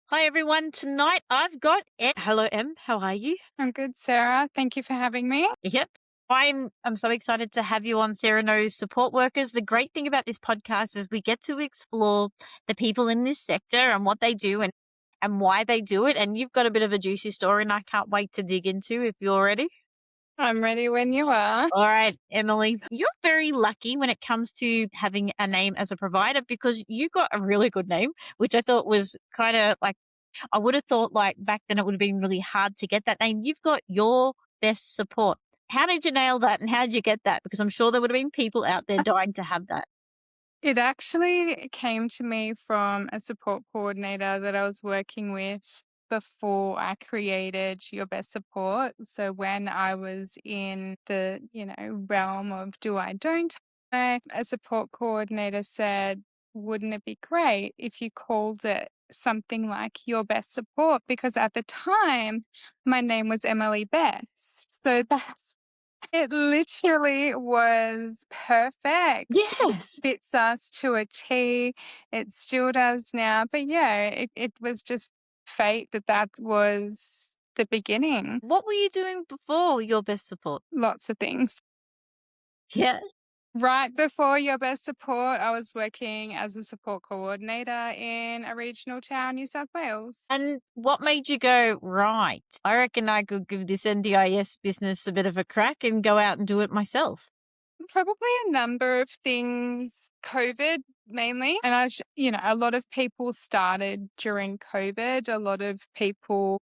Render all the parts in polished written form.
Hi everyone. Tonight I've got Hello Em, how are you? I'm good, Sarah. Thank you for having me. Yep. I'm so excited to have you on Sarah Knows Support Workers. The great thing about this podcast is we get to explore the people in this sector and what they do and why they do it. And you've got a bit of a juicy story and I can't wait to dig into if you're ready. I'm ready when you are. All right, Emily, you're very lucky when it comes to having a name as a provider because you got a really good name, which I thought was kind of like I would have thought like back then it would have been really hard to get that name. You've got your best support. How did you nail that and how did you get that? Because I'm sure there would have been people out there dying to have that. It actually came to me from a support coordinator that I was working with before I created Your Best Support. So when I was in the, realm of do I, don't I, a support coordinator said, wouldn't it be great if you called it something like Your Best Support? Because at the time, my name was Emily Best. So that's it literally was perfect. It Yes. fits us to a T. It still does now. But yeah, it was just fate that was the beginning. What were you doing before your best support? Lots of things. Yeah. Right before Your Best Support, I was working as a support coordinator in a regional town, New South Wales. And what made you go, right, I reckon I could give this NDIS business a bit of a crack and go out and do it myself? Probably a number of things, COVID mainly. And a lot of people started during COVID. A lot of people,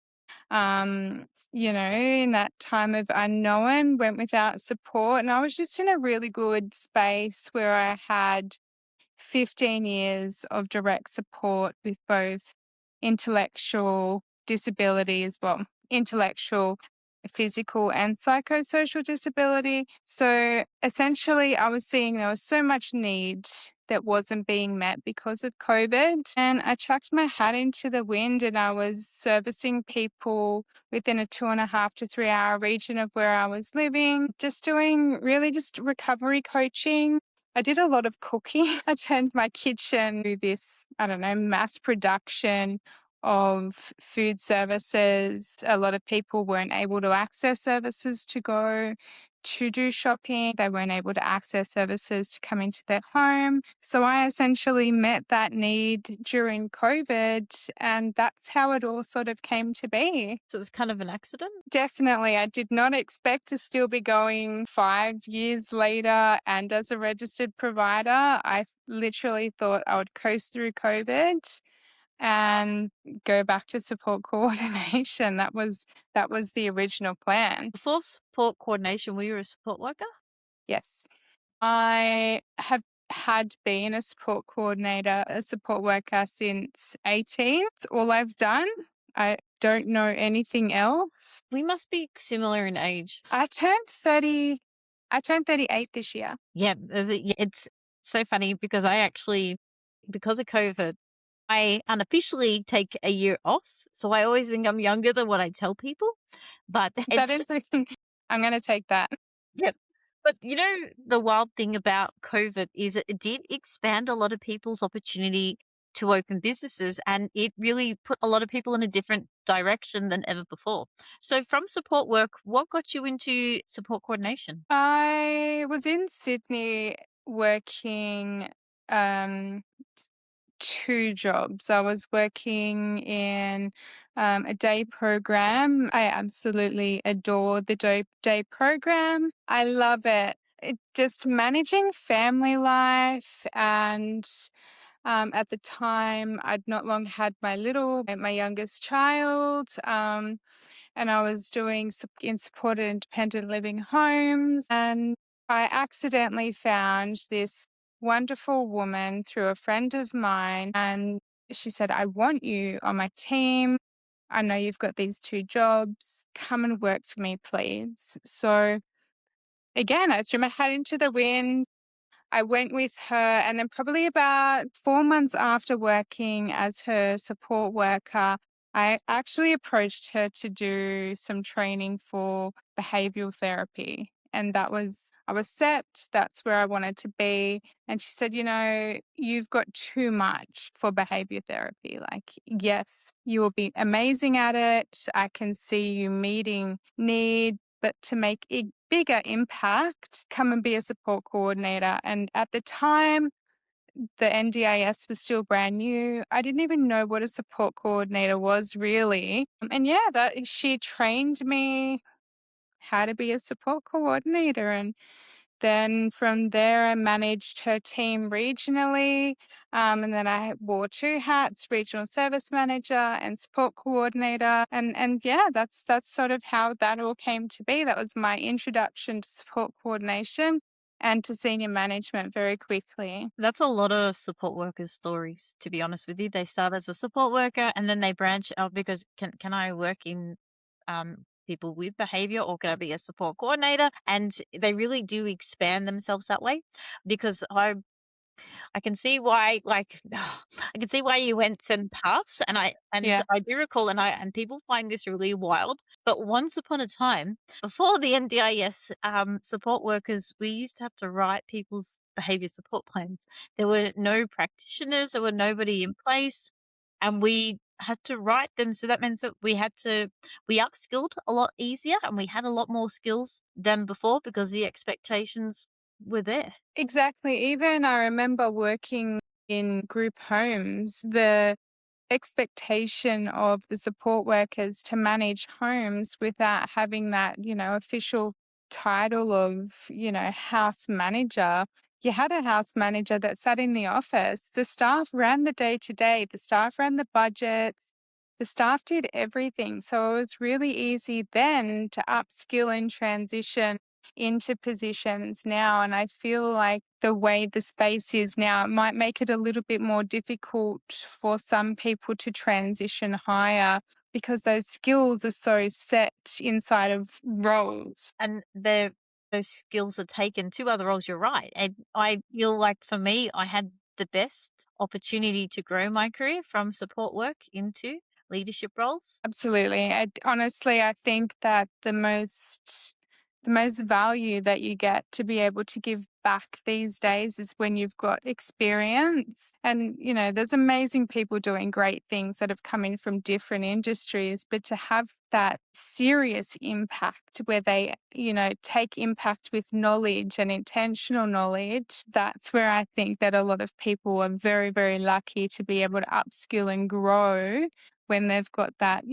in that time of unknown went without support. And I was just in a really good space where I had 15 years of direct support with both intellectual disabilities, well, intellectual, physical, and psychosocial disability. So essentially, I was seeing there was so much need that wasn't being met because of COVID. And I chucked my hat into the wind and I was servicing people within a 2.5 to 3 hour region of where I was living, just doing really just recovery coaching. I did a lot of cooking. I turned my kitchen to this, I don't know, mass production of food services. A lot of people weren't able to access services to go to do shopping. They weren't able to access services to come into their home. So I essentially met that need during COVID, and that's how it all sort of came to be. So it's kind of an accident. Definitely. I did not expect to still be going 5 years later and as a registered provider. I literally thought I would coast through COVID and go back to support coordination. That was the original plan. Before support coordination, were you a support worker? Yes. I have had been a support coordinator, a support worker since 18. It's all I've done. I don't know anything else. We must be similar in age. I turned 30. I turned 38 this year. Yeah, it's so funny because I actually, because of COVID, I unofficially take a year off. So I always think I'm younger than what I tell people. But That it's, is, I'm going to take that. yep. But the wild thing about COVID is it did expand a lot of people's opportunity to open businesses and it really put a lot of people in a different direction than ever before. So from support work, what got you into support coordination? I was in Sydney working um, two jobs. I was working in a day program. I absolutely adore the day program. I love it. Just managing family life and at the time, I'd not long had my youngest child, and I was doing in supported independent living homes. And I accidentally found this wonderful woman through a friend of mine, and she said, I want you on my team. I know you've got these two jobs. Come and work for me, please. So again, I threw my hat into the wind. I went with her, and then probably about 4 months after working as her support worker, I actually approached her to do some training for behavioral therapy. And that was I was set. That's where I wanted to be. And she said, you've got too much for behavior therapy. Like, yes, you will be amazing at it. I can see you meeting need, but to make a bigger impact, come and be a support coordinator. And at the time, the NDIS was still brand new. I didn't even know what a support coordinator was really. And yeah, that she trained me how to be a support coordinator. And then from there, I managed her team regionally. And then I wore two hats, regional service manager and support coordinator. And yeah, that's sort of how that all came to be. That was my introduction to support coordination and to senior management very quickly. That's a lot of support workers' stories, to be honest with you. They start as a support worker and then they branch out because can I work in people with behavior or can I be a support coordinator? And they really do expand themselves that way because I can see why, like, I can see why you went certain paths, and Yeah. I do recall, and people find this really wild. But once upon a time, before the NDIS, support workers, we used to have to write people's behavior support plans. There were no practitioners, there were nobody in place, and we had to write them. So that means that we upskilled a lot easier, and we had a lot more skills than before because the expectations were there. Exactly. Even I remember working in group homes, the expectation of the support workers to manage homes without having that, official title of, house manager. You had a house manager that sat in the office. The staff ran the day to day, the staff ran the budgets, the staff did everything. So it was really easy then to upskill and transition into positions now. And I feel like the way the space is now, it might make it a little bit more difficult for some people to transition higher because those skills are so set inside of roles. And those skills are taken to other roles, you're right. And I feel like for me, I had the best opportunity to grow my career from support work into leadership roles. Absolutely. Honestly, I think that the most value that you get to be able to give back these days is when you've got experience. And, there's amazing people doing great things that have come in from different industries, but to have that serious impact where they, take impact with knowledge and intentional knowledge, that's where I think that a lot of people are very, very lucky to be able to upskill and grow when they've got that,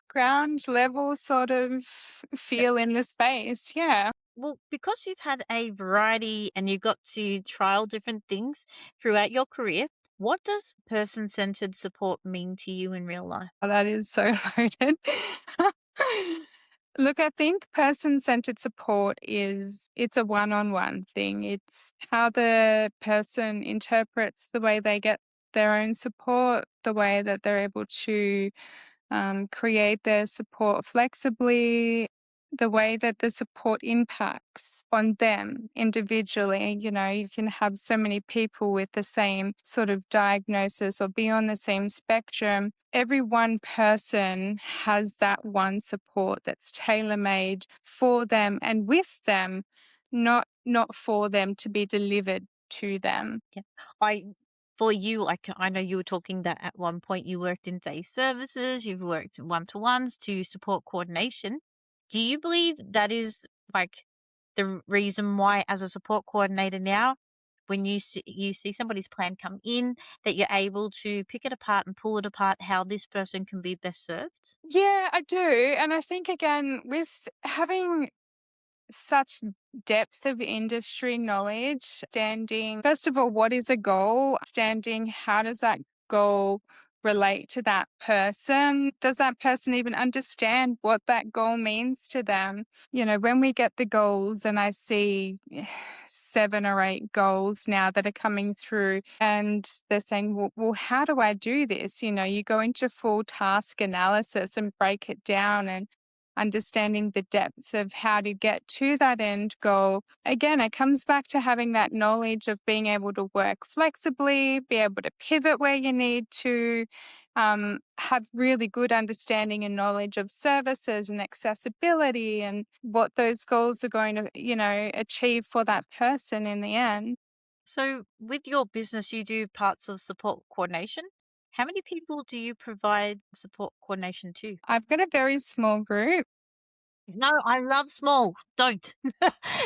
ground level sort of Yep. feel in the space. Yeah. Well, because you've had a variety and you got to trial different things throughout your career, what does person centered support mean to you in real life? Oh, that is so loaded. Look, I think person-centered support it's a one-on-one thing. It's how the person interprets the way they get their own support, the way that they're able to create their support flexibly, the way that the support impacts on them individually. You can have so many people with the same sort of diagnosis or be on the same spectrum. Every one person has that one support that's tailor made for them and with them, not for them to be delivered to them. Yeah. I For you, like I know you were talking that at one point you worked in day services, you've worked one-to-ones to support coordination. Do you believe that is like the reason why as a support coordinator now, when you see somebody's plan come in, that you're able to pick it apart and pull it apart how this person can be best served? Yeah, I do. And I think again, with having such depth of industry knowledge, standing, first of all, what is a goal? Standing, how does that goal relate to that person? Does that person even understand what that goal means to them? When we get the goals, and I see 7 or 8 goals now that are coming through, and they're saying, well, how do I do this? You go into full task analysis and break it down and understanding the depth of how to get to that end goal. Again, it comes back to having that knowledge of being able to work flexibly, be able to pivot where you need to, have really good understanding and knowledge of services and accessibility and what those goals are going to, achieve for that person in the end. So, with your business, you do parts of support coordination. How many people do you provide support coordination to? I've got a very small group. No, I love small. Don't.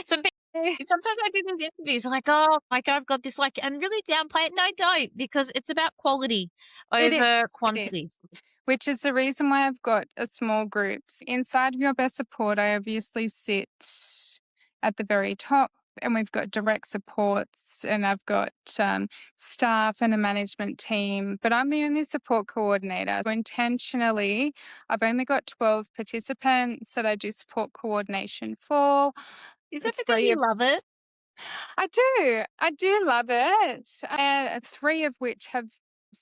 Some people, sometimes I do these interviews, I'm like, oh my God, I've got this, like, and really downplay it. No, don't, because it's about quality It is, over it quantity. is. Which is the reason why I've got a small groups. Inside of your best support, I obviously sit at the very top, and we've got direct supports, and I've got staff and a management team. But I'm the only support coordinator. So intentionally, I've only got 12 participants that I do support coordination for. Is that because Three you of love it? I do. I do love it. Three of which have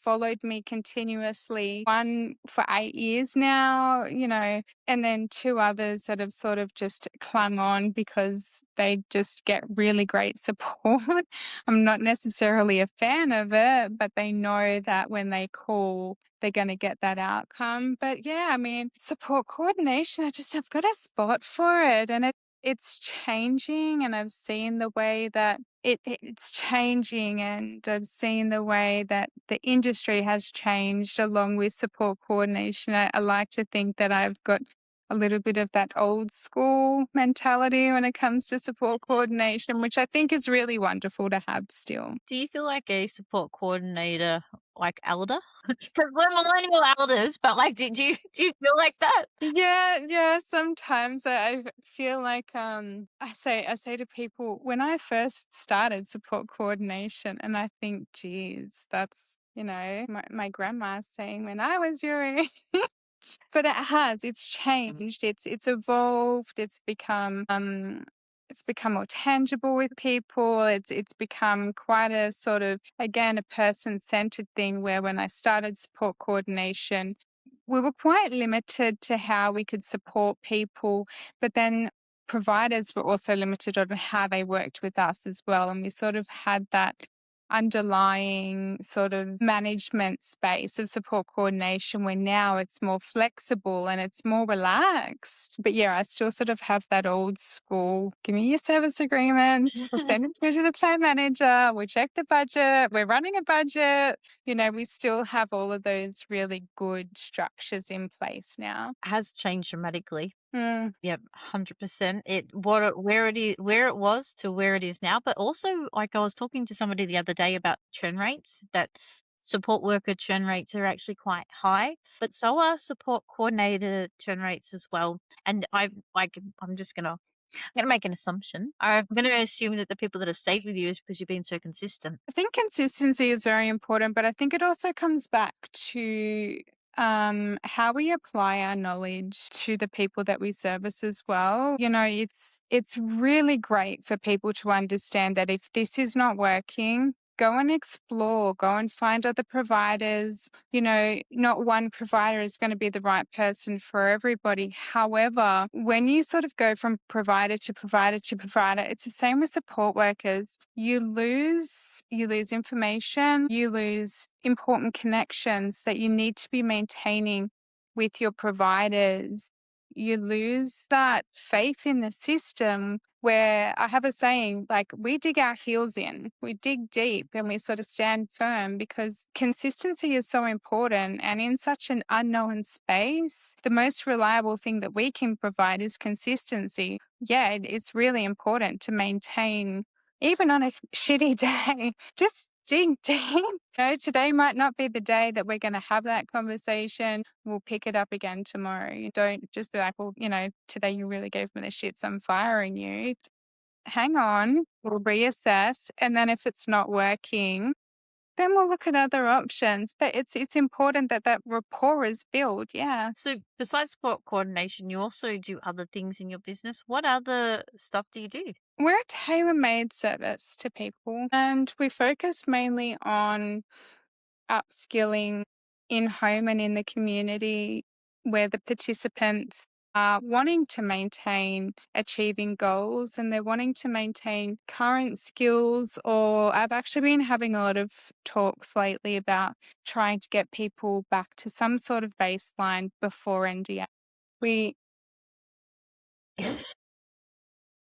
followed me continuously. One for 8 years now, and then two others that have sort of just clung on because they just get really great support. I'm not necessarily a fan of it, but they know that when they call, they're going to get that outcome. But yeah, I mean, support coordination, I've got a spot for it. And it's changing, and I've seen the way that it's changing, and I've seen the way that the industry has changed along with support coordination. I like to think that I've got a little bit of that old school mentality when it comes to support coordination, which I think is really wonderful to have still. Do you feel like a support coordinator, like elder? Because we're millennial elders, but like, do you feel like that? Yeah, yeah. Sometimes I feel like I say to people when I first started support coordination, and I think, geez, that's my grandma saying when I was your age. But it's changed, it's evolved, it's become more tangible with people. It's become quite a sort of, again, a person-centered thing where when I started support coordination, we were quite limited to how we could support people, but then providers were also limited on how they worked with us as well. And we sort of had that underlying sort of management space of support coordination where now it's more flexible and it's more relaxed. But yeah, I still sort of have that old school, give me your service agreements, we'll send it through to the plan manager, we'll check the budget, we're running a budget. We still have all of those really good structures in place now. Has changed dramatically. Mm. Yep, 100%. Where it was to where it is now, but also, like, I was talking to somebody the other day about churn rates, that support worker churn rates are actually quite high, but so are support coordinator churn rates as well. And I'm gonna make an assumption. I'm gonna assume that the people that have stayed with you is because you've been so consistent. I think consistency is very important, but I think it also comes back to how we apply our knowledge to the people that we service as well. It's really great for people to understand that if this is not working, go and explore, go and find other providers. Not one provider is going to be the right person for everybody. However, when you sort of go from provider to provider to provider, it's the same with support workers. You lose information, you lose important connections that you need to be maintaining with your providers. You lose that faith in the system where I have a saying, like, we dig our heels in, we dig deep, and we sort of stand firm because consistency is so important. And in such an unknown space, the most reliable thing that we can provide is consistency. Yeah, it's really important to maintain, even on a shitty day, just dig deep. Today might not be the day that we're going to have that conversation. We'll pick it up again tomorrow. You don't just be like, well, today you really gave me the shits, I'm firing you. Hang on, we'll reassess. And then if it's not working, then we'll look at other options. But it's important that that rapport is built. Yeah. So, besides support coordination, you also do other things in your business. What other stuff do you do? We're a tailor-made service to people, and we focus mainly on upskilling in home and in the community where the participants are wanting to maintain achieving goals and they're wanting to maintain current skills. Or I've actually been having a lot of talks lately about trying to get people back to some sort of baseline before NDA. We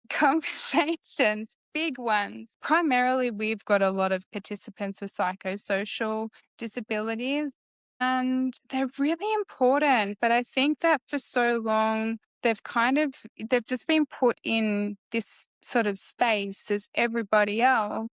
conversations, big ones. Primarily, we've got a lot of participants with psychosocial disabilities, and they're really important. But I think that for so long, they've just been put in this sort of space as everybody else.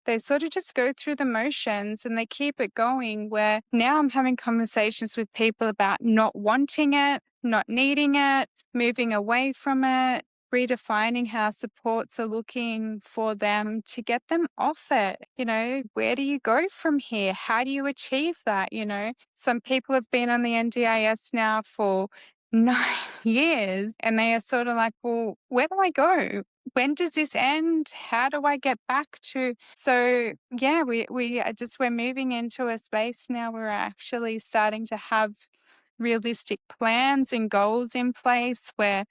They sort of just go through the motions and they keep it going, where now I'm having conversations with people about not wanting it, not needing it, moving away from it, redefining how supports are looking for them to get them off it. Where do you go from here? How do you achieve that? Some people have been on the NDIS now for 9 years and they are sort of like, well, where do I go? When does this end? How do I get back to? So yeah, we're moving into a space now where we're actually starting to have realistic plans and goals in place where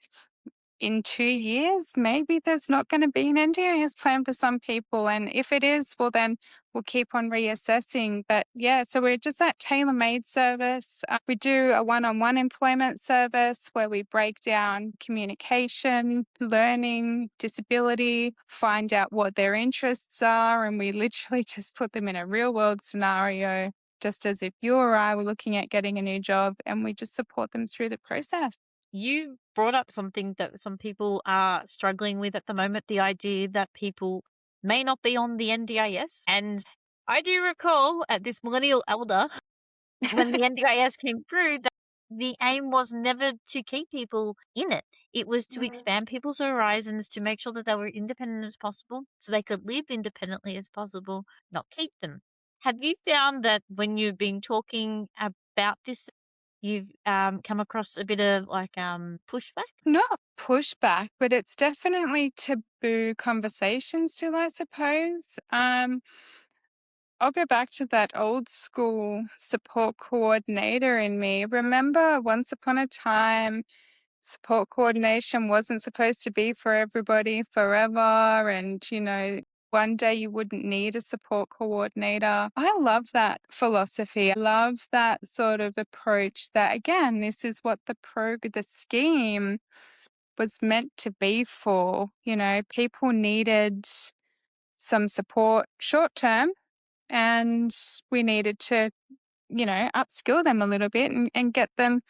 in 2 years, maybe there's not going to be an NDIS plan for some people. And if it is, well, then we'll keep on reassessing. But yeah, so we're just that tailor-made service. We do a one-on-one employment service where we break down communication, learning, disability, find out what their interests are, and we literally just put them in a real-world scenario, just as if you or I were looking at getting a new job, and we just support them through the process. You brought up something that some people are struggling with at the moment, the idea that people may not be on the NDIS. And I do recall at this millennial elder, when the NDIS came through, that the aim was never to keep people in it. It was to Mm. expand people's horizons, to make sure that they were independent as possible, so they could live independently as possible, not keep them. Have you found that when you've been talking about this, you've come across a bit of like pushback? Not pushback, but it's definitely taboo conversation still, I suppose. I'll go back to that old school support coordinator in me. Remember, once upon a time, support coordination wasn't supposed to be for everybody forever. And, one day you wouldn't need a support coordinator. I love that philosophy. I love that sort of approach that, again, this is what the scheme was meant to be for. People needed some support short term and we needed to, upskill them a little bit and get them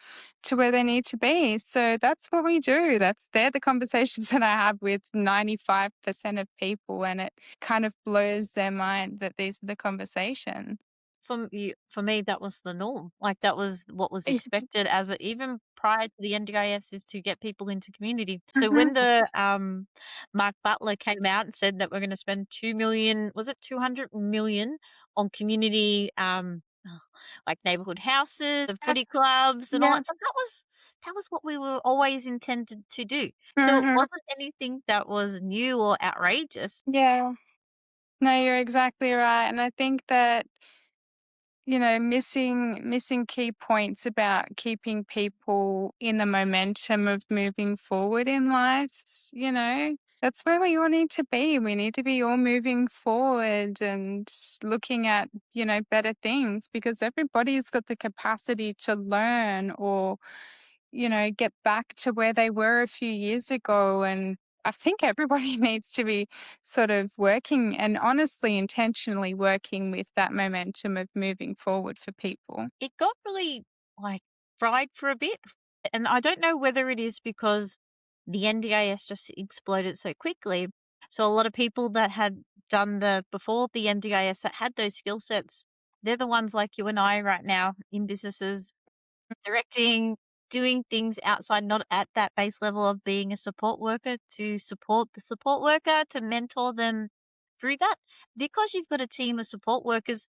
to where they need to be. So that's what we do. They're the conversations that I have with 95% of people, and it kind of blows their mind that these are the conversations. For me, that was the norm. Like that was what was expected as even prior to the NDIS, is to get people into community. So when Mhm. the Mark Butler came out and said that we're going to spend 2 million, was it 200 million on community, like neighborhood houses and footy clubs and all Yeah. that stuff, that was what we were always intended to do. So it Mhm. wasn't anything that was new or outrageous. Yeah. No, you're exactly right. And I think that missing key points about keeping people in the momentum of moving forward in life, that's where we all need to be. We need to be all moving forward and looking at, better things, because everybody's got the capacity to learn or get back to where they were a few years ago. And I think everybody needs to be sort of working and honestly, intentionally working with that momentum of moving forward for people. It got really, like, fried for a bit, and I don't know whether it is because the NDIS just exploded so quickly. So a lot of people that had done before the NDIS, that had those skill sets, they're the ones like you and I right now in businesses, directing, doing things outside, not at that base level of being a support worker, to support the support worker, to mentor them through that. Because you've got a team of support workers,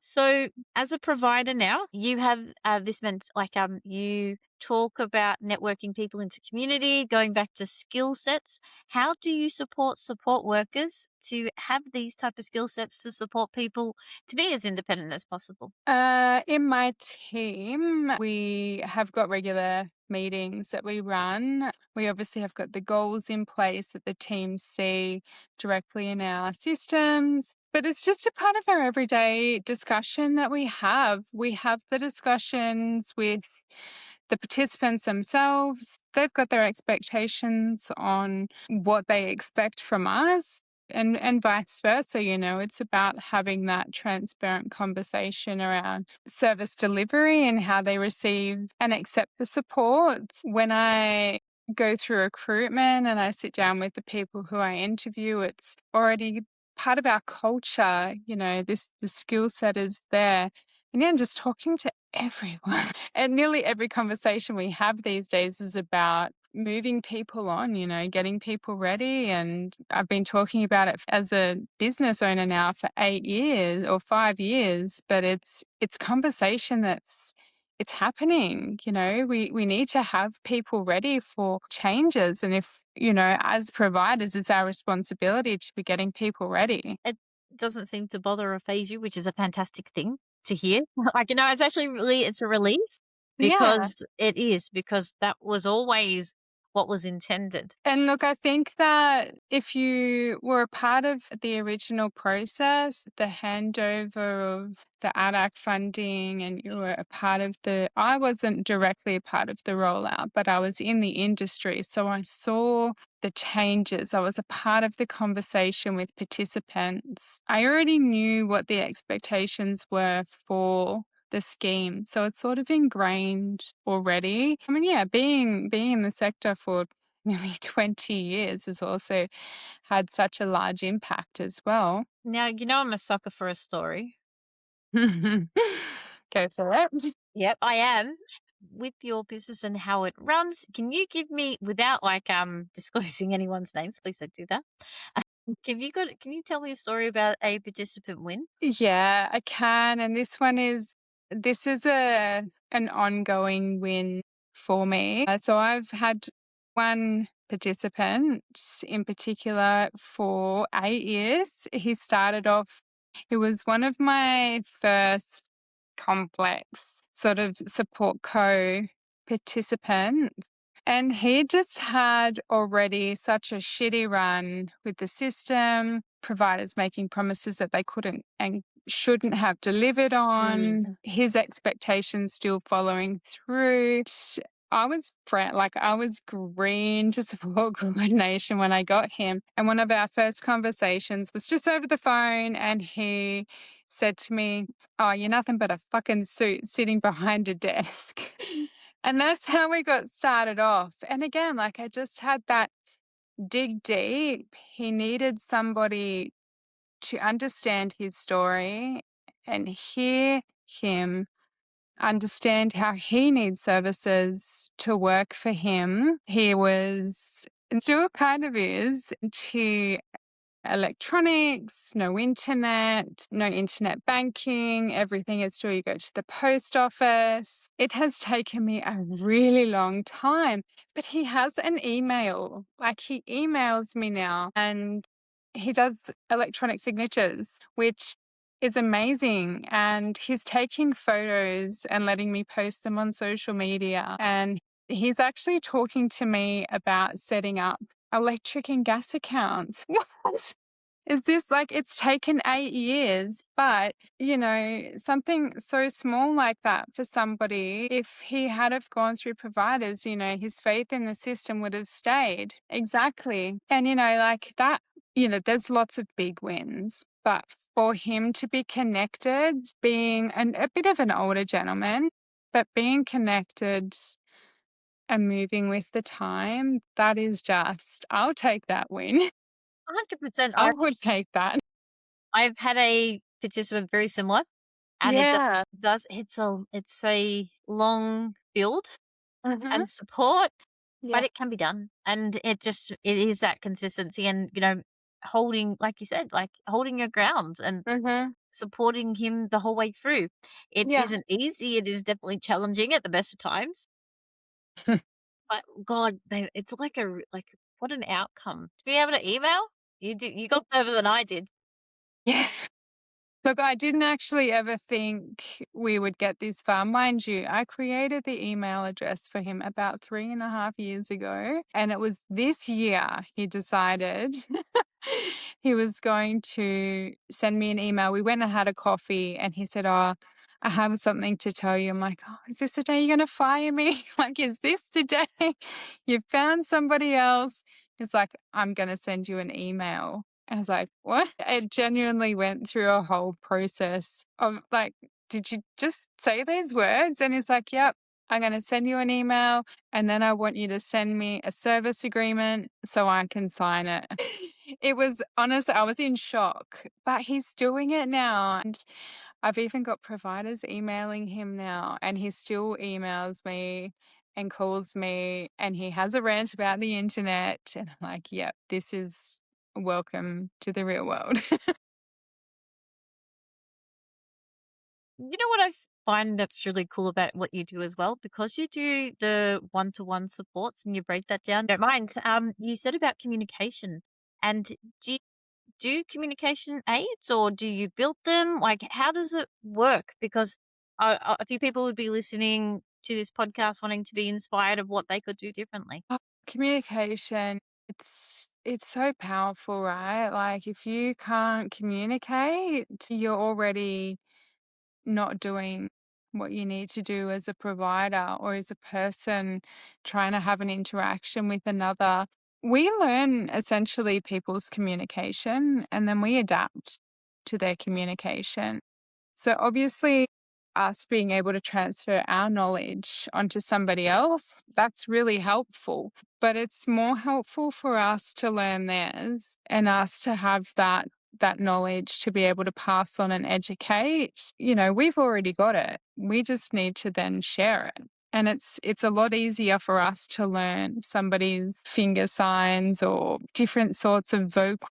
so, as a provider now, you have this meant like you talk about networking people into community, going back to skill sets. How do you support workers to have these type of skill sets to support people to be as independent as possible? In my team, we have got regular meetings that we run. We obviously have got the goals in place that the teams see directly in our systems. But it's just a part of our everyday discussion that we have. We have the discussions with the participants themselves. They've got their expectations on what they expect from us. And vice versa, it's about having that transparent conversation around service delivery and how they receive and accept the support. When I go through recruitment and I sit down with the people who I interview, it's already part of our culture, the skill set is there. And yeah, just talking to everyone. And nearly every conversation we have these days is about moving people on, getting people ready. And I've been talking about it as a business owner now for 8 years or 5 years, but it's conversation it's happening. We need to have people ready for changes. And if, as providers, it's our responsibility to be getting people ready. It doesn't seem to bother or phase you, which is a fantastic thing to hear. Like, it's actually it's a relief Yeah. because that was always what was intended. And look, I think that if you were a part of the original process, the handover of the ADAC funding, and you were a part of I wasn't directly a part of the rollout, but I was in the industry. So I saw the changes. I was a part of the conversation with participants. I already knew what the expectations were for the scheme. So it's sort of ingrained already. I mean, yeah, being in the sector for nearly 20 years has also had such a large impact as well. Now, I'm a sucker for a story. Go for it. Yep, I am. With your business and how it runs, can you give me, without disclosing anyone's names, please don't do that. Can you tell me a story about a participant win? Yeah, I can. And this is an ongoing win for me. So I've had one participant in particular for 8 years. He was one of my first complex sort of support participants. And he just had already such a shitty run with the system, providers making promises that they couldn't and shouldn't have delivered on, his expectations still following through. I was green to support coordination when I got him. And one of our first conversations was just over the phone, and he said to me, "Oh, you're nothing but a fucking suit sitting behind a desk." And that's how we got started off. And again, I just had that dig deep. He needed somebody to understand his story and hear him, understand how he needs services to work for him. He was, and still kind of is, into electronics, no internet banking, everything is still you go to the post office. It has taken me a really long time, but he has an email. He emails me now, and he does electronic signatures, which is amazing. And he's taking photos and letting me post them on social media. And he's actually talking to me about setting up electric and gas accounts. What? Is this it's taken 8 years, but, something so small like that for somebody, if he had have gone through providers, his faith in the system would have stayed. Exactly. And, that, there's lots of big wins. But for him to be connected, being a bit of an older gentleman, but being connected and moving with the time, that is just, I'll take that win. 100%. I would take that. I've had a participant very similar, and it Yeah. does it's a long build Mhm. and support, Yeah. but it can be done. And it is that consistency and, holding, like you said, holding your ground and Mhm. supporting him the whole way through. It Yeah. isn't easy. It is definitely challenging at the best of times. But God, it's what an outcome to be able to email. You got further than I did. Yeah. Look, I didn't actually ever think we would get this far. Mind you, I created the email address for him about 3.5 years ago. And it was this year he decided he was going to send me an email. We went and had a coffee and he said, "Oh, I have something to tell you." I'm like, "Oh, is this the day you're going to fire me?" Like, is this the day you found somebody else? He's like, "I'm going to send you an email." I was like, "What?" It genuinely went through a whole process of like, "Did you just say those words?" And he's like, "Yep, I'm going to send you an email and then I want you to send me a service agreement so I can sign it." It was honestly, I was in shock, but he's doing it now. And I've even got providers emailing him now, and he still emails me and calls me, and he has a rant about the internet. And I'm like, "Yep, this is welcome to the real world." You know what find that's really cool about what you do as well? Because you do the one-to-one supports and you break that down. Don't mind. You said about communication, and do you do communication aids or do you build them? Like, how does it work? Because a few people would be listening to this podcast wanting to be inspired of what they could do differently. Communication, it's so powerful, right? Like if you can't communicate, you're already not doing what you need to do as a provider or as a person trying to have an interaction with another. We learn essentially people's communication and then we adapt to their communication. So obviously, us being able to transfer our knowledge onto somebody else, that's really helpful. But it's more helpful for us to learn theirs and us to have that knowledge to be able to pass on and educate. You know, we've already got it. We just need to then share it. And it's a lot easier for us to learn somebody's finger signs or different sorts of vocal.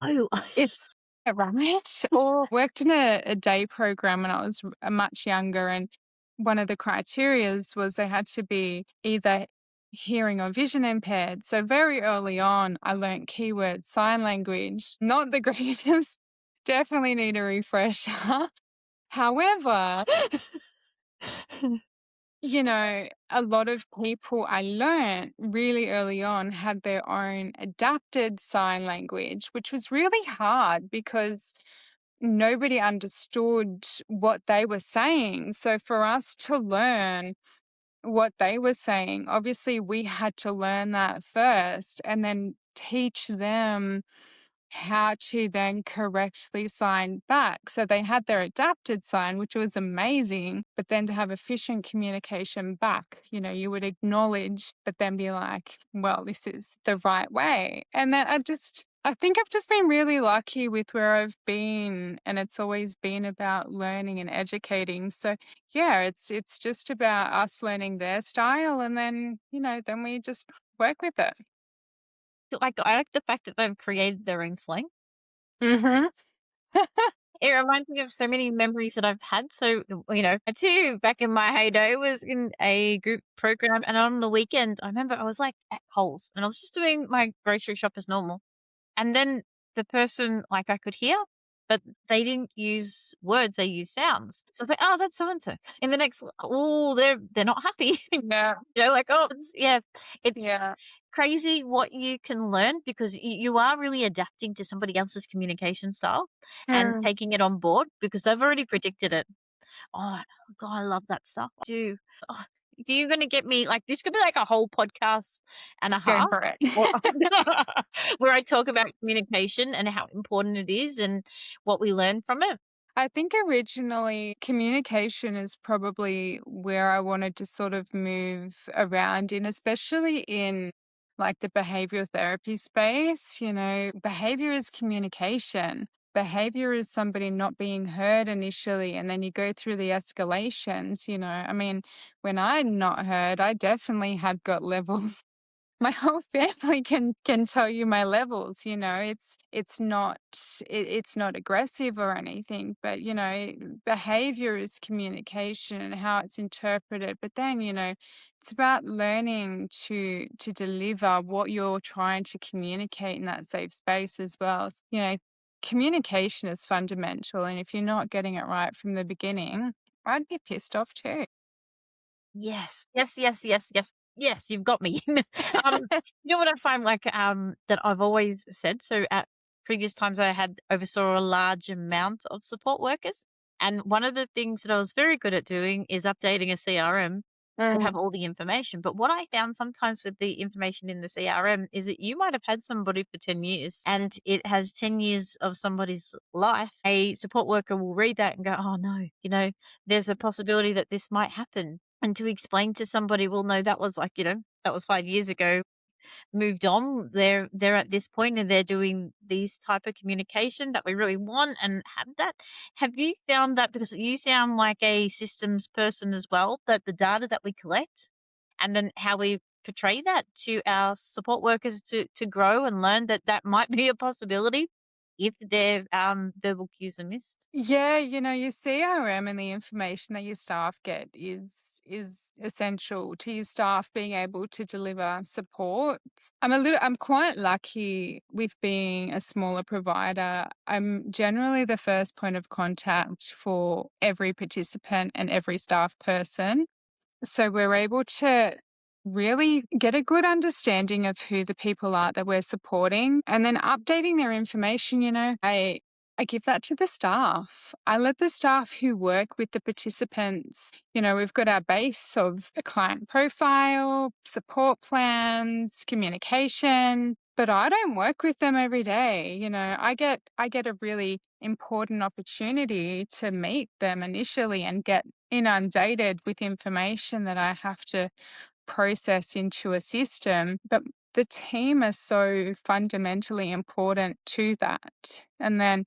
Oh, It's right. Or worked in a day program when I was much younger, and one of the criterias was they had to be either hearing or vision impaired. So very early on, I learnt keyword sign language. Not the greatest. Definitely need a refresher. However, you know, a lot of people I learnt really early on had their own adapted sign language, which was really hard because nobody understood what they were saying. So for us to learn what they were saying, obviously we had to learn that first and then teach them how to then correctly sign back. So they had their adapted sign, which was amazing, but then to have efficient communication back, you know, you would acknowledge, but then be like, well, this is the right way. And then I think I've just been really lucky with where I've been, and it's always been about learning and educating. So yeah, it's just about us learning their style and then, you know, then we just work with it. I like the fact that they've created their own slang. Mhm. It reminds me of so many memories that I've had. So, I too, back in my heyday, was in a group program. And on the weekend, I remember I was like at Coles and I was just doing my grocery shop as normal. And then the person, like, I could hear, but they didn't use words, they used sounds. So I was like, "Oh, that's so and so." And the next, oh, they're not happy. Yeah. Like, oh, it's Yeah. crazy what you can learn because you are really adapting to somebody else's communication style and Mm. taking it on board because they've already predicted it. Oh, God, I love that stuff. Oh, do you gonna get me like this could be like a whole podcast and a Go half for it. or where I talk about communication and how important it is and what we learn from it. I think originally communication is probably where I wanted to sort of move around in, especially in like the behavioral therapy space. You know, behavior is communication. Behavior is somebody not being heard initially, and then you go through the escalations. You know, I mean, when I'm not heard, I definitely have got levels. My whole family can tell you my levels, you know. It's not aggressive or anything, but, you know, behavior is communication and how it's interpreted. But then, you know, it's about learning to deliver what you're trying to communicate in that safe space as well. You know, communication is fundamental, and if you're not getting it right from the beginning, I'd be pissed off too. Yes. Yes, yes, yes, yes. Yes, you've got me. You know what I find, like, that I've always said? So at previous times I had oversaw a large amount of support workers, and one of the things that I was very good at doing is updating a CRM to have Mm. all the information. But what I found sometimes with the information in the CRM is that you might have had somebody for 10 years and it has 10 years of somebody's life. A support worker will read that and go, "Oh no, there's a possibility that this might happen." And to explain to somebody, "Well, no, that was like, that was 5 years ago, moved on. They're at this point and they're doing these type of communication that we really want and have that." Have you found that, because you sound like a systems person as well, that the data that we collect and then how we portray that to our support workers to grow and learn that that might be a possibility if their, verbal cues are missed? Yeah, your CRM and the information that your staff get is essential to your staff being able to deliver support. I'm quite lucky with being a smaller provider. I'm generally the first point of contact for every participant and every staff person. So we're able to really get a good understanding of who the people are that we're supporting and then updating their information. I give that to the staff. I let the staff who work with the participants, we've got our base of a client profile, support plans, communication, but I don't work with them every day. I get a really important opportunity to meet them initially and get inundated with information that I have to process into a system. But the team is so fundamentally important to that. And then,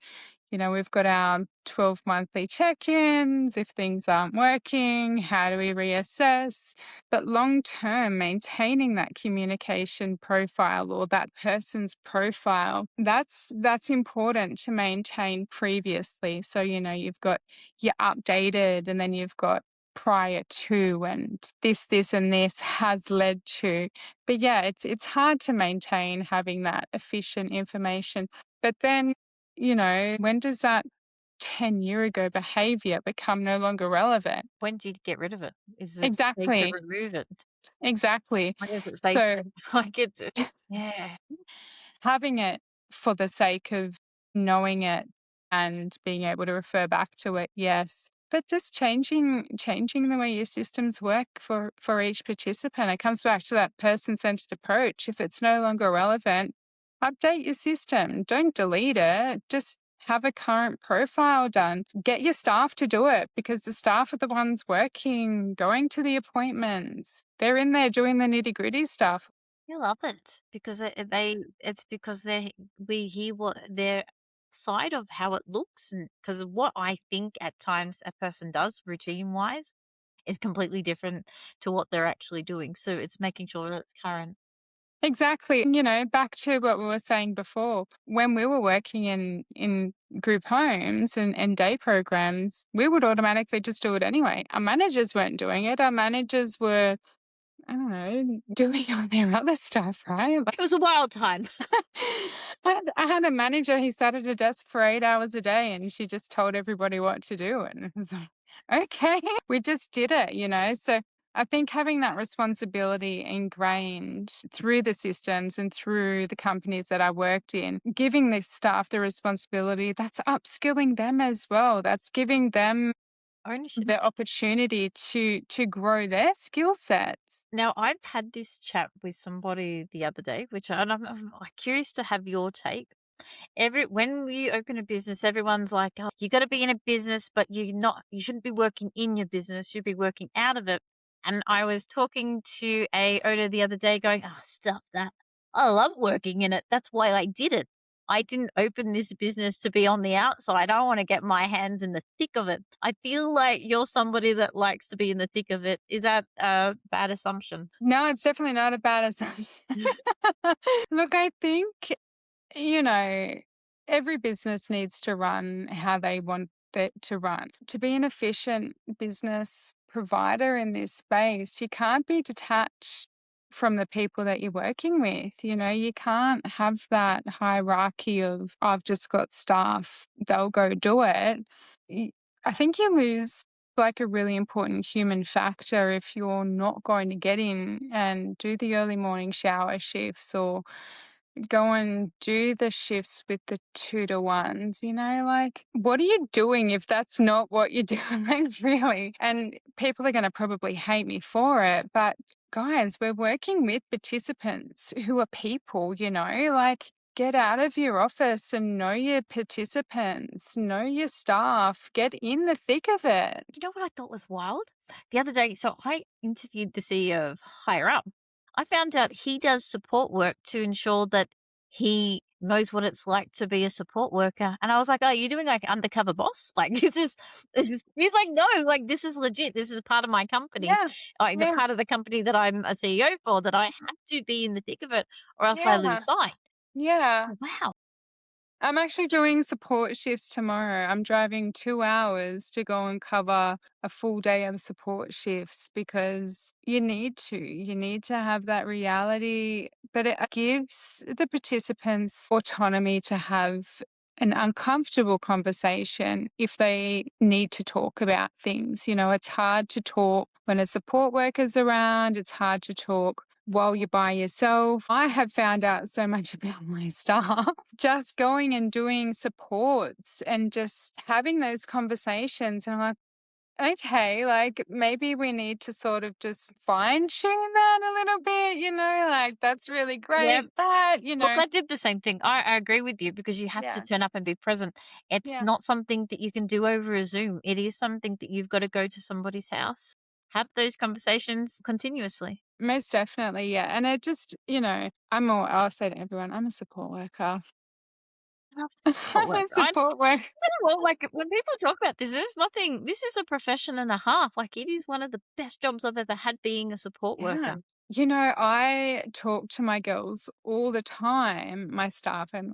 we've got our 12 monthly check ins. If things aren't working, how do we reassess? But long term, maintaining that communication profile or that person's profile, that's important to maintain previously. So, you've got your updated and then you've got prior to, and this and this has led to. But yeah, it's hard to maintain having that efficient information. But then, when does that 10-year ago behavior become no longer relevant? When do you get rid of it? Is it safe to Exactly. remove it? Exactly. When is it safe So to like, yeah. having it for the sake of knowing it and being able to refer back to it, yes. But just changing the way your systems work for each participant. It comes back to that person-centered approach. If it's no longer relevant, update your system. Don't delete it. Just have a current profile done. Get your staff to do it because the staff are the ones working, going to the appointments. They're in there doing the nitty-gritty stuff. I love it because it's because we hear what their side of how it looks, and because what I think at times a person does routine wise is completely different to what they're actually doing. So it's making sure that it's current. Exactly. Back to what we were saying before, when we were working in group homes and day programs, we would automatically just do it anyway. Our managers weren't doing it. Our managers were, I don't know, doing all their other stuff, right? It was a wild time. I had a manager who sat at a desk for 8 hours a day and she just told everybody what to do. And it was like, okay, we just did it. So I think having that responsibility ingrained through the systems and through the companies that I worked in, giving the staff the responsibility, that's upskilling them as well. That's giving them Ownership. the opportunity to grow their skill sets. Now, I've had this chat with somebody the other day, which I'm curious to have your take. When we open a business, everyone's like, "Oh, you got to be in a business, but you shouldn't be working in your business. You'd be working out of it." And I was talking to a owner the other day going, "Oh, stuff that. I love working in it. That's why I did it. I didn't open this business to be on the outside. I want to get my hands in the thick of it." I feel like you're somebody that likes to be in the thick of it. Is that a bad assumption? No, it's definitely not a bad assumption. Look, I think, you know, every business needs to run how they want it to run. To be an efficient business provider in this space, you can't be detached from the people that you're working with. You can't have that hierarchy of, I've just got staff, they'll go do it. Y- I think you lose like a really important human factor if you're not going to get in and do the early morning shower shifts or go and do the shifts with the 2 to 1s, like what are you doing if that's not what you're doing, like really? And people are going to probably hate me for it, but guys, we're working with participants who are people, like get out of your office and know your participants, know your staff, get in the thick of it. You know what I thought was wild? The other day, so I interviewed the CEO of Higher Up. I found out he does support work to ensure that he knows what it's like to be a support worker. And I was like, "Oh, you're doing like undercover boss? Like this is he's like, no, like this is legit. This is part of my company. Yeah. Like the Yeah. part of the company that I'm a CEO for, that I have to be in the thick of it or else I Yeah. lose sight." Yeah. Oh, wow. I'm actually doing support shifts tomorrow. I'm driving 2 hours to go and cover a full day of support shifts because you need to. You need to have that reality, but it gives the participants autonomy to have an uncomfortable conversation if they need to talk about things. It's hard to talk when a support worker's around, it's hard to talk while you're by yourself. I have found out so much about my staff just going and doing supports and just having those conversations. And I'm like, okay, like maybe we need to sort of just fine tune that a little bit, like that's really Yeah. great. But, Look, I did the same thing. I agree with you because you have to yeah, turn up and be present. It's yeah, not something that you can do over a Zoom. It is something that you've got to go to somebody's house, have those conversations continuously. most definitely. Yeah. And it just, I'll say to everyone, I'm a support worker. Love a support I'm a worker. support worker. Well, like when people talk about this, there's nothing, this is a profession and a half. Like it is one of the best jobs I've ever had, being a support Yeah. worker. I talk to my girls all the time, my staff, and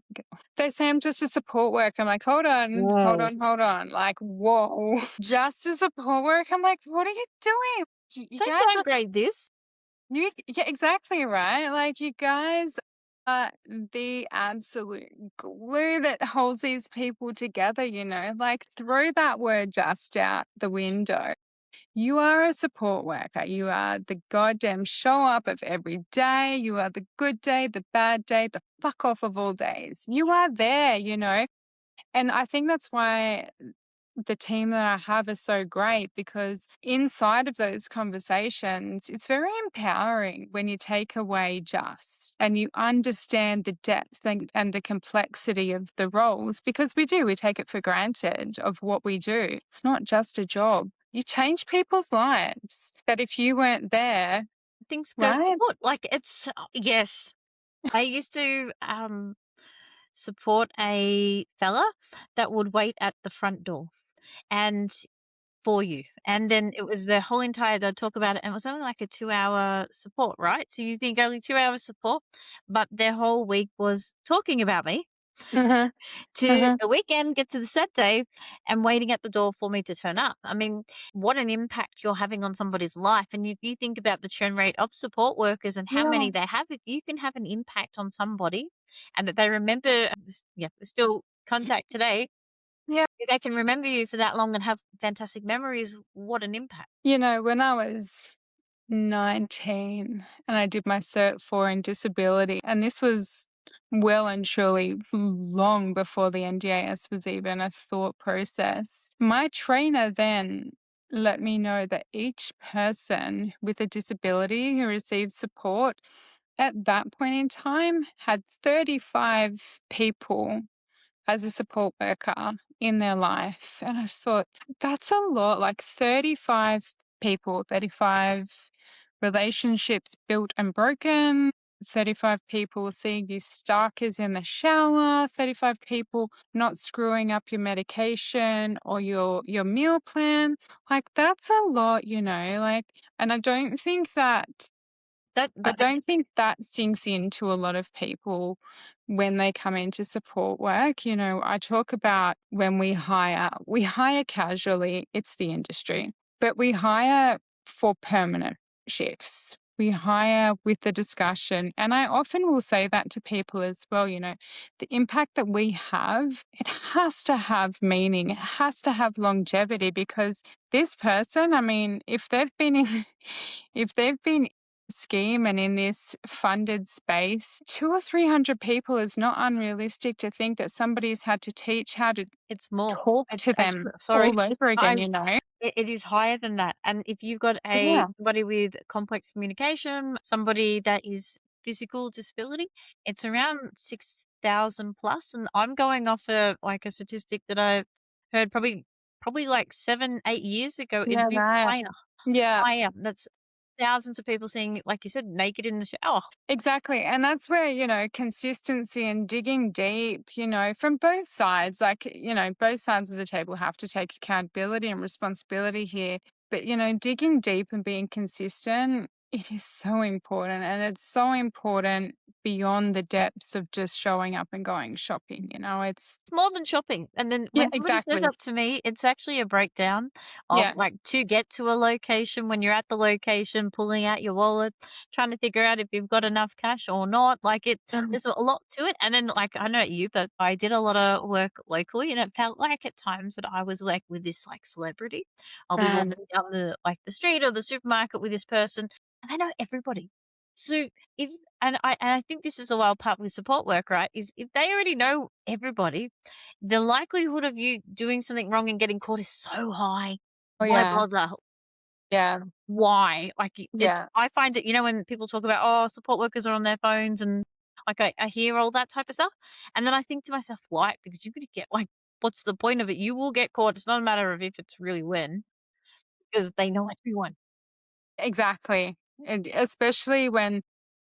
they say I'm just a support worker. I'm like, hold on, hold Whoa. on, hold on. Like, whoa, just a support worker. I'm like, what are you doing? You Don't guys are, downgrade this. yeah, exactly right. Like, you guys are the absolute glue that holds these people together, like, throw that word just out the window. You are a support worker. You are the goddamn show up of every day. You are the good day, the bad day, the fuck off of all days. You are there. And I think that's why the team that I have is so great, because inside of those conversations, it's very empowering when you take away just and you understand the depth and the complexity of the roles, because we take it for granted of what we do. It's not just a job. You change people's lives. That if you weren't there, Things go right? kaput. Like it's yes. I used to support a fella that would wait at the front door and for you. And then it was the whole entire, they'll talk about it, and it was only like a 2 hour support, right? So you think only 2 hours support, but their whole week was talking about me Uh-huh. to Uh-huh. the weekend, get to the set day, and waiting at the door for me to turn up. I mean, what an impact you're having on somebody's life. And if you think about the churn rate of support workers and how Yeah. many they have, if you can have an impact on somebody and that they remember, yeah, still contact today, Yeah. if they can remember you for that long and have fantastic memories, what an impact. When I was 19 and I did my Cert 4 in disability, and this was well and truly long before the NDIS was even a thought process. My trainer then let me know that each person with a disability who receives support at that point in time had 35 people as a support worker in their life. And I thought, that's a lot, like 35 people, 35 relationships built and broken, 35 people seeing you stuck as in the shower, 35 people not screwing up your medication or your meal plan. Like that's a lot, like, and That I that don't think that sinks into a lot of people when they come into support work. I talk about when we hire casually, it's the industry, but we hire for permanent shifts. We hire with the discussion. And I often will say that to people as well, the impact that we have, it has to have meaning. It has to have longevity because this person, I mean, if they've been in if they've been scheme and in this funded space, 2 or 300 people is not unrealistic to think that somebody's had to teach how to It's more. talk It's to actually them sorry. all over I again. it is higher than that, and if you've got Yeah. somebody with complex communication, somebody that is physical disability, it's around 6,000 plus, and I'm going off a statistic that I heard probably like 7, 8 years ago. It'd Yeah, be right. higher, Yeah. higher. That's thousands of people seeing, like you said, naked in the shower. Exactly. And that's where, consistency and digging deep, from both sides, like, both sides of the table have to take accountability and responsibility here. But, digging deep and being consistent, it is so important. And it's so important beyond the depths of just showing up and going shopping. It's, More than shopping, and then yeah, when somebody says exactly. that to me, it's actually a breakdown of, Yeah. like, to get to a location, when you're at the location, pulling out your wallet, trying to figure out if you've got enough cash or not, like, Mm. there's a lot to it, and then, like, I don't know you, but I did a lot of work locally, and it felt like at times that I was, like, with this, like, celebrity. I'll be Um, walking down the street or the supermarket with this person, and they know everybody. So, if and I think this is a wild part with support work, right, is if they already know everybody, the likelihood of you doing something wrong and getting caught is so high. oh, Why yeah. bother? Yeah. Why? Like, Yeah. I find it, when people talk about, "Oh, support workers are on their phones," and, like, I hear all that type of stuff, and then I think to myself, "Why?" Because you're gonna get, like, what's the point of it? You will get caught. It's not a matter of if, it's really when, because they know everyone. Exactly. And especially when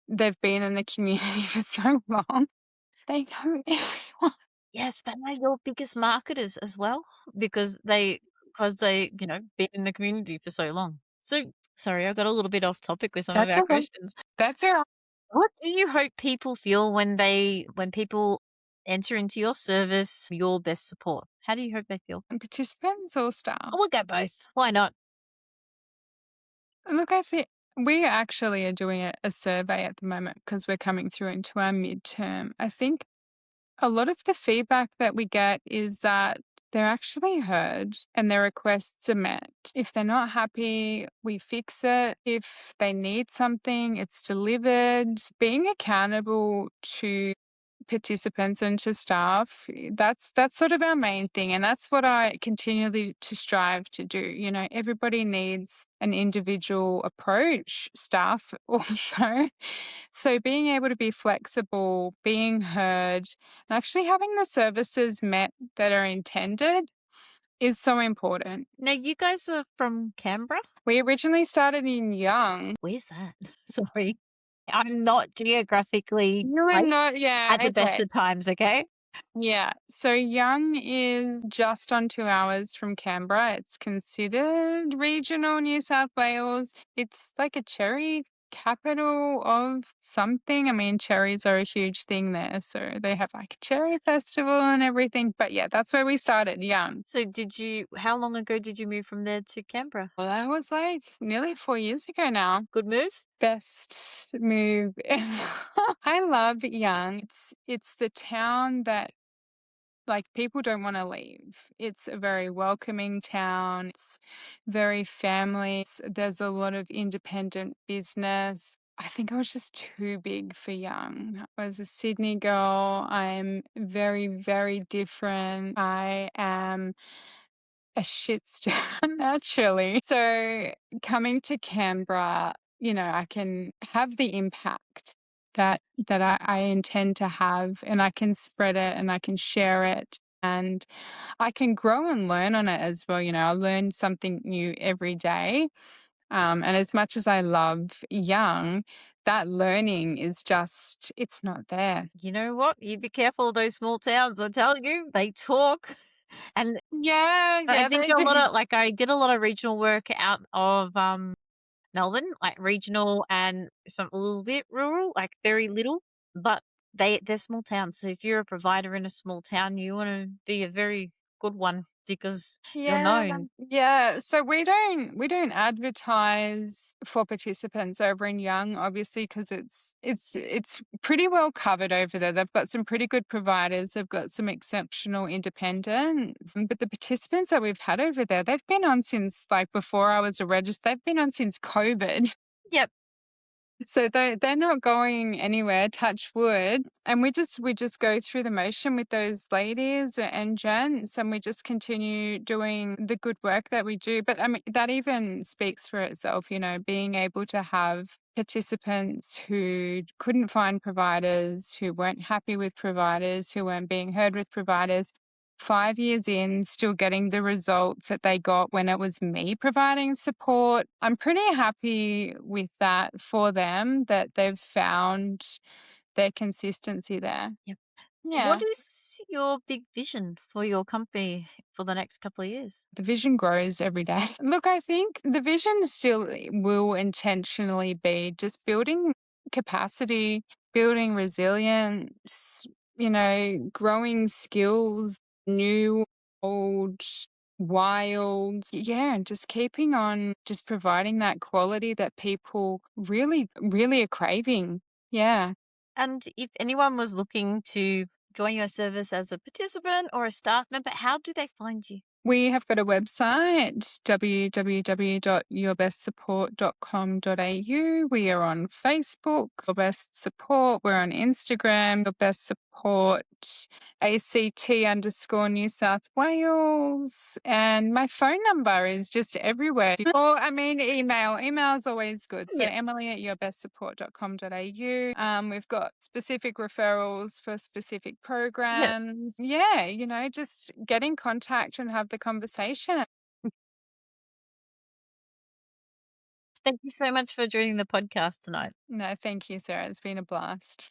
they've been in the community for so long. They know everyone. Yes, they are your biggest marketers as well, because they been in the community for so long. So, sorry, I got a little bit off topic with some of That's our okay. questions. That's all right. What do you hope people feel when people enter into your service, your best support? How do you hope they feel? And participants or staff? Oh, we'll go both. Why not? Look, I think we actually are doing a survey at the moment because we're coming through into our midterm. I think a lot of the feedback that we get is that they're actually heard and their requests are met. If they're not happy, we fix it. If they need something, it's delivered. Being accountable to participants and to staff, that's sort of our main thing. And that's what I continually to strive to do. Everybody needs an individual approach, staff also. So being able to be flexible, being heard, and actually having the services met that are intended is so important. Now, you guys are from Canberra? We originally started in Young. Where's that? Sorry. I'm not geographically You were placed not, at yeah, the best okay. of times, okay? Yeah. So Young is just on 2 hours from Canberra. It's considered regional New South Wales. It's like a cherry capital of something. I mean, cherries are a huge thing there. So they have like a cherry festival and everything. But yeah, that's where we started, Young. So how long ago did you move from there to Canberra? Well, that was like nearly 4 years ago now. Good move? Best move ever. I love Young. It's the town that like people don't want to leave. It's a very welcoming town. It's very family. There's a lot of independent business. I think I was just too big for Young. I was a Sydney girl. I'm very, very different. I am a shitstorm naturally. So coming to Canberra, I can have the impact that I intend to have, and I can spread it and I can share it and I can grow and learn on it as well. I learn something new every day. And as much as I love Young, that learning is just, it's not there. You know what? You be careful of those small towns, I tell you, they talk. And Yeah, I yeah, think they do. I did a lot of regional work out of, Melbourne, like regional and some a little bit rural, like very little, but they're small towns. So if you're a provider in a small town, you wanna be a very good one. because you're Yeah, known. yeah. So we don't advertise for participants over in Young, obviously, because it's pretty well covered over there. They've got some pretty good providers. They've got some exceptional independents. But the participants that we've had over there, they've been on since like before I was a register. They've been on since COVID. Yep. So they're not going anywhere, touch wood. And we just go through the motion with those ladies and gents, and we just continue doing the good work that we do. But I mean, that even speaks for itself, being able to have participants who couldn't find providers, who weren't happy with providers, who weren't being heard with providers. 5 years in, still getting the results that they got when it was me providing support. I'm pretty happy with that for them, that they've found their consistency there. Yep. Yeah. What is your big vision for your company for the next couple of years? The vision grows every day. Look, I think the vision still will intentionally be just building capacity, building resilience, growing skills, new, old, wild. Yeah, and just keeping on just providing that quality that people really, really are craving. Yeah. And if anyone was looking to join your service as a participant or a staff member, how do they find you? We have got a website, www.yourbestsupport.com.au. We are on Facebook, Your Best Support. We're on Instagram, Your Best Support, ACT_New South Wales. And my phone number is just everywhere. Or, I mean, email. Email is always good. So Yep. Emily@yourbestsupport.com.au. We've got specific referrals for specific Yep. programs. Yeah, just get in contact and have the conversation. Thank you so much for joining the podcast tonight. No, thank you, Sarah. It's been a blast.